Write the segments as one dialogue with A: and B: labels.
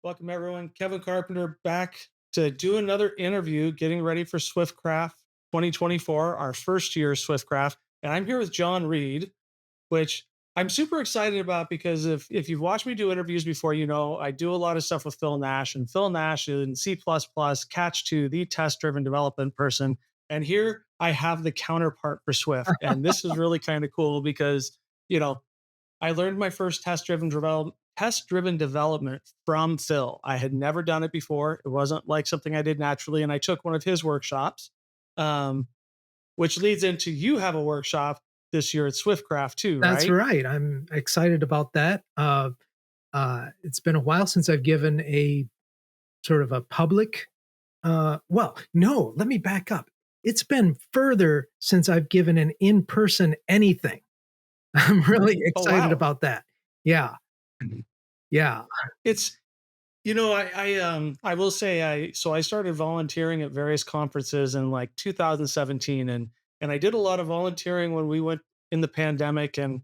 A: Welcome, everyone. Kevin Carpenter back to do another interview, getting ready for SwiftCraft 2024, our first year of SwiftCraft. And I'm here with Jon Reid, which I'm super excited about because if you've watched me do interviews before, you know I do a lot of stuff with Phil Nash, and Phil Nash in C++, Catch 2, the test driven development person. And here I have the counterpart for Swift. And this is really kind of cool because, you know, I learned my first test driven development from Phil. I had never done it before. It wasn't like something I did naturally, and I took one of his workshops, um, which leads into you have a workshop this year at SwiftCraft too,
B: That's
A: right?
B: right. I'm excited about that. It's been a while since I've given a sort of a public. No, let me back up. It's been further since I've given an in-person anything. I'm really
A: Oh
B: excited
A: wow,
B: about that. Yeah, yeah,
A: it's I will say I started volunteering at various conferences in like 2017, and I did a lot of volunteering when we went in the pandemic, and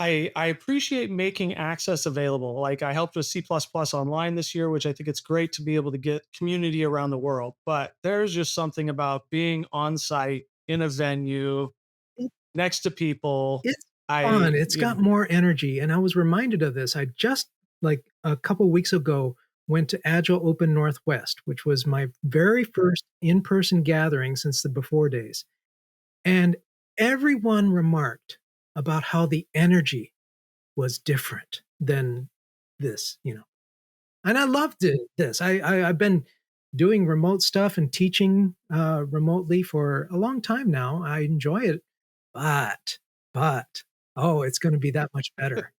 A: I appreciate making access available. Like I helped with C++ online this year, which I think it's great to be able to get community around the world. But there's just something about being on site in a venue
B: it,
A: next to people.
B: it's fun.
A: I,
B: It's
A: you
B: got
A: know,
B: more energy, and I was reminded of this. I just like a couple weeks ago went to Agile Open Northwest, which was my very first in-person gathering since the before days. And everyone remarked about how the energy was different than this. And I loved this. I've been doing remote stuff and teaching remotely for a long time now. I enjoy it, but but oh, it's going to be that much better.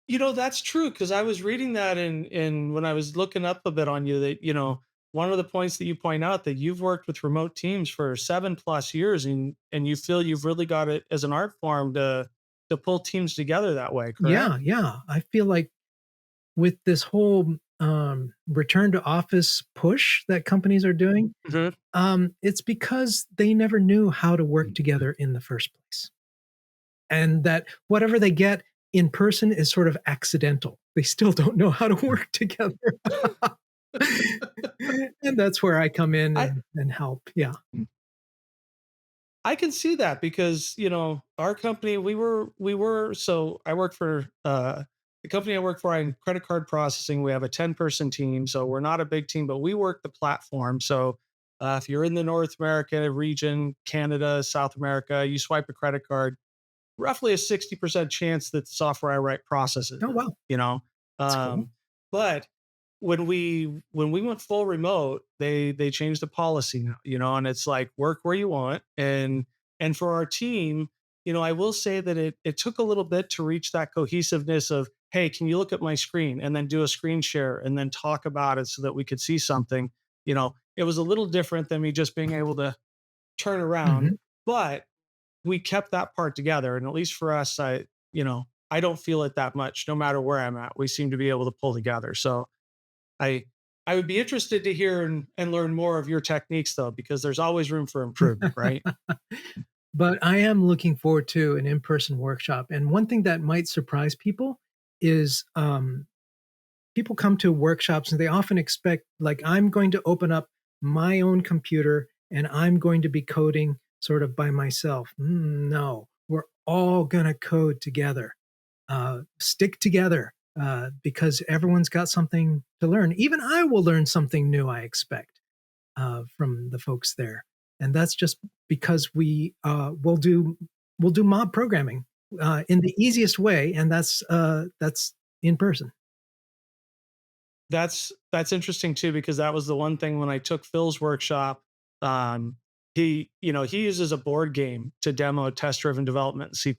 A: that's true because I was reading that in when I was looking up a bit on you that one of the points that you point out that you've worked with remote teams for 7+ years, and you feel you've really got it as an art form to pull teams together that way,
B: Yeah,
A: correct?
B: yeah. I feel like with this whole return to office push that companies are doing,
A: Mhm.
B: it's because they never knew how to work together in the first place. And that whatever they get in person is sort of accidental. They still don't know how to work together. And that's where I come in
A: I
B: and help. Yeah.
A: I can see that because, our company, we were so I work for the company I work for in credit card processing. We have a 10-person team, so we're not a big team, but we work the platform. So if you're in the North America region, Canada, South America, you swipe a credit card, roughly a 60% chance that the software I write processes
B: Oh,
A: it,
B: wow.
A: you know?
B: That's cool.
A: But when we went full remote, they changed the policy now, and it's like work where you want. And for our team, I will say that it took a little bit to reach that cohesiveness of, hey, can you look at my screen and then do a screen share and then talk about it so that we could see something. It was a little different than me just being able to turn around,
B: Mhm.
A: but we kept that part together. And at least for us, I don't feel it that much no matter where I'm at. We seem to be able to pull together. So I I would be interested to hear and learn more of your techniques though, because there's always room for improvement, right?
B: But I am looking forward to an in-person workshop. And one thing that might surprise people is people come to workshops and they often expect, like, I'm going to open up my own computer and I'm going to be coding sort of by myself. No, we're all going to code together, stick together, because everyone's got something to learn. Even I will learn something new, I expect, from the folks there. And that's just because we'll do mob programming in the easiest way, and that's in person.
A: That's interesting too, because that was the one thing when I took Phil's workshop. He uses a board game to demo test driven development in C++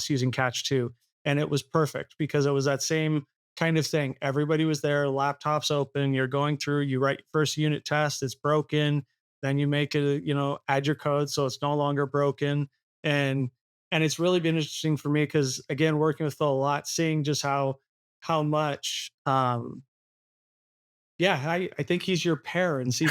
A: using Catch 2. And it was perfect because it was that same kind of thing. Everybody was there, laptops open, you're going through, you write your first unit test, it's broken, then you make it, add your code so it's no longer broken. And and it's really been interesting for me because again, working with Phil a lot, seeing just how much yeah, I think he's your pair in C++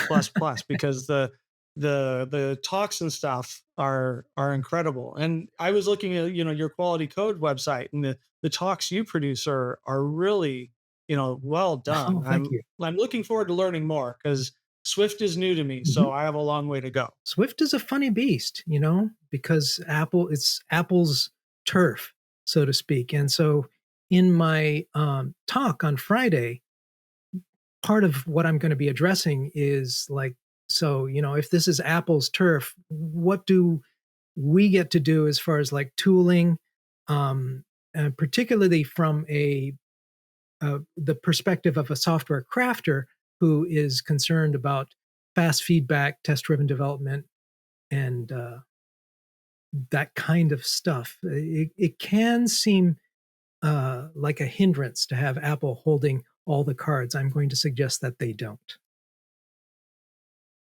A: because the talks and stuff are incredible. And I was looking at, your quality code website, and the talks you produce are really well
B: Oh,
A: done.
B: thank
A: I'm
B: you.
A: I'm looking forward to learning more because Swift is new to me,
B: Mhm.
A: so I have a long way to go.
B: Swift is a funny beast, because it's Apple's turf, so to speak. And so in my talk on Friday, part of what I'm going to be addressing is like, so, if this is Apple's turf, what do we get to do as far as like tooling, and particularly from the perspective of a software crafter who is concerned about fast feedback, test driven development, and that kind of stuff. It can seem like a hindrance to have Apple holding all the cards. I'm going to suggest that they don't.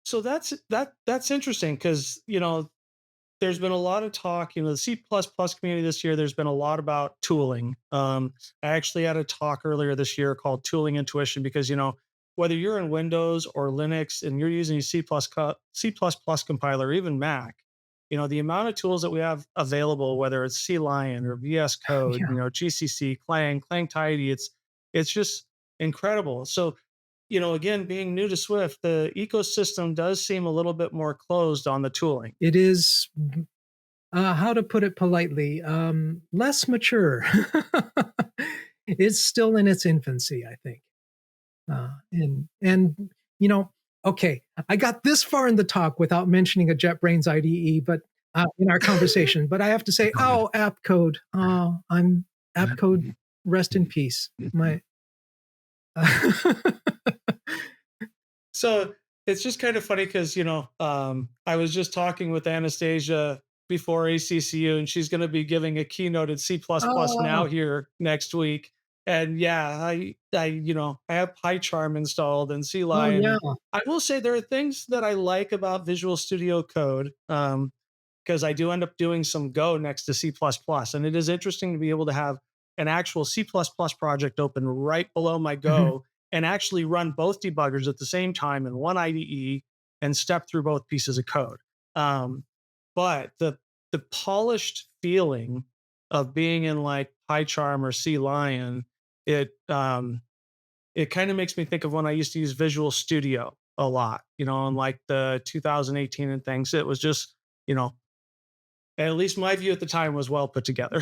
A: So that's interesting because there's been a lot of talk, the C++ community this year. There's been a lot about tooling. I actually had a talk earlier this year called Tooling Intuition because, whether you're in Windows or Linux and you're using a C++ compiler, or even Mac, the amount of tools that we have available, whether it's C Lion or VS Code,
B: Yeah,
A: GCC, Clang Tidy, it's just incredible. So, again, being new to Swift, the ecosystem does seem a little bit more closed on the tooling.
B: it is. How to put it politely, less mature. It's still in its infancy, I think. And okay, I got this far in the talk without mentioning a JetBrains IDE, but in our conversation, but I have to say, oh, app code. Oh, I'm app code. Rest in peace. My
A: So it's just kind of funny because I was just talking with Anastasia before ACCU, and she's going to be giving a keynote at C++ now
B: oh,
A: here next week. And yeah, I have PyCharm installed and C
B: oh
A: Lion,
B: yeah.
A: and I will say there are things that I like about Visual Studio Code. Because I do end up doing some Go next to C++. And it is interesting to be able to have an actual C++ project open right below my
B: Mhm.
A: Go and actually run both debuggers at the same time in one IDE and step through both pieces of code. Um, but the polished feeling of being in like PyCharm or C Lion, it kind of makes me think of when I used to use Visual Studio a lot, in like the 2018 and things. It was just, at least my view at the time was well put together.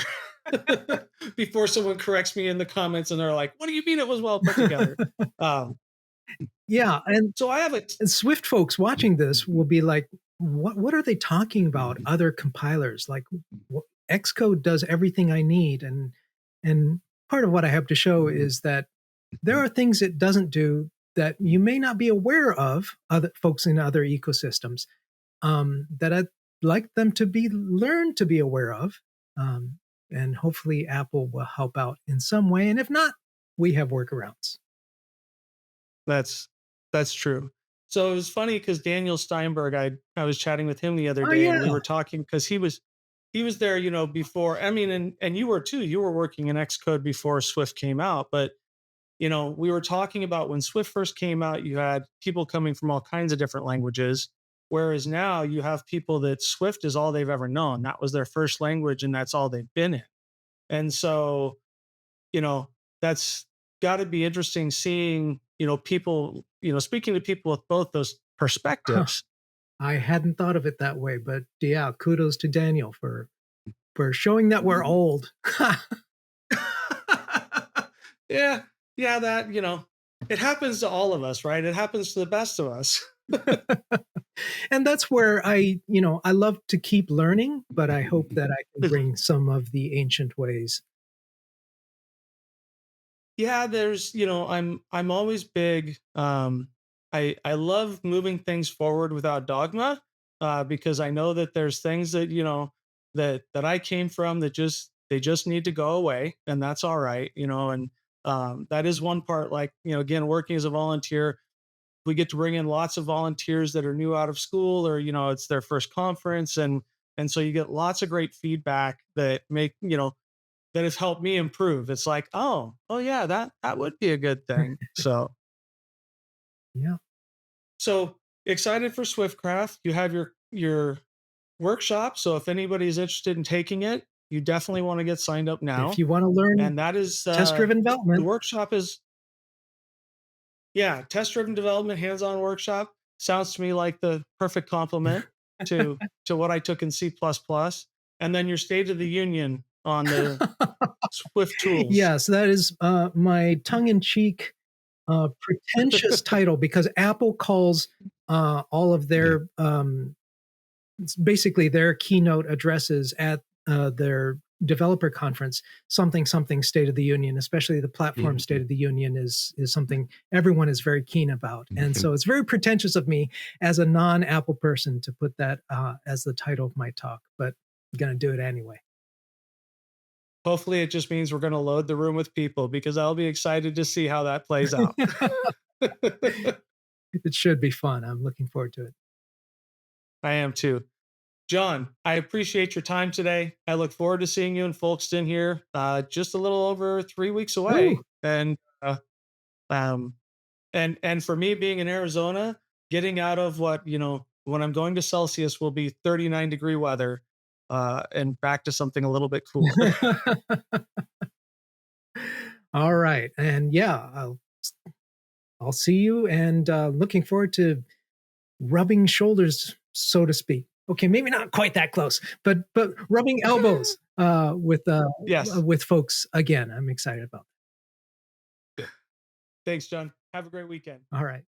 A: Before someone corrects me in the comments and they're like, "What do you mean it was well put together?" Um,
B: Yeah, and
A: so I have a
B: Swift folks watching this will be like, "What are they talking about? Other compilers like Xcode does everything I need." And part of what I have to show is that there are things it doesn't do that you may not be aware of, other folks in other ecosystems, that I'd like them to be learned to be aware of. Um, and hopefully Apple will help out in some way. And if not, we have workarounds.
A: that's that's true. So it was funny because Daniel Steinberg, I was chatting with him the other
B: Oh
A: day,
B: yeah.
A: and we were talking because he was there, before. I mean, and you were too. You were working in Xcode before Swift came out, but we were talking about when Swift first came out, you had people coming from all kinds of different languages. Whereas now you have people that Swift is all they've ever known. That was their first language and that's all they've been in. And so, you know, that's got to be interesting seeing, people, speaking to people with both those perspectives.
B: I hadn't thought of it that way, but yeah, kudos to Daniel for showing that we're old.
A: Yeah. Yeah. It happens to all of us, right? It happens to the best of us.
B: And that's where I love to keep learning, but I hope that I can bring some of the ancient ways.
A: Yeah, there's, I'm always big. I love moving things forward without dogma, because I know that there's things that, that I came from that they just need to go away, and that's all right, and that is one part. Like, again, working as a volunteer, we get to bring in lots of volunteers that are new out of school, or it's their first conference, and so you get lots of great feedback that make that has helped me improve. It's like, oh yeah, that would be a good thing.
B: Yeah.
A: So excited for SwiftCraft. You have your workshop. So if anybody's interested in taking it, you definitely want to get signed up
B: If
A: now.
B: you wanna learn
A: And that is
B: test-driven
A: the
B: development,
A: workshop is. Yeah, test-driven development, hands-on workshop sounds to me like the perfect complement to what I took in C++, plus plus, and then your State of the Union on the Swift tools.
B: Yes, that is, my tongue-in-cheek, pretentious title because Apple calls, all of their, it's basically their keynote addresses at, their developer conference, something, something State of the Union, especially the platform State of the Union is something everyone is very keen about, and so it's very pretentious of me as a non-Apple person to put that, as the title of my talk, but I'm gonna do it anyway.
A: Hopefully, it just means we're gonna load the room with people because I'll be excited to see how that plays out.
B: It should be fun, I'm looking forward to it.
A: I am too. John, I appreciate your time today. I look forward to seeing you in Folkestone here, just a little over 3 weeks
B: Ooh.
A: away, um, and for me being in Arizona, getting out of what, when I'm going to Celsius will be 39-degree weather, and back to something a little bit cooler.
B: All right, and yeah, I'll see you and, looking forward to rubbing shoulders, so to speak. Okay, maybe not quite that close, but rubbing elbows,
A: Yes.
B: with folks again. I'm excited about
A: Thanks, John. Have a great weekend.
B: that. Alright.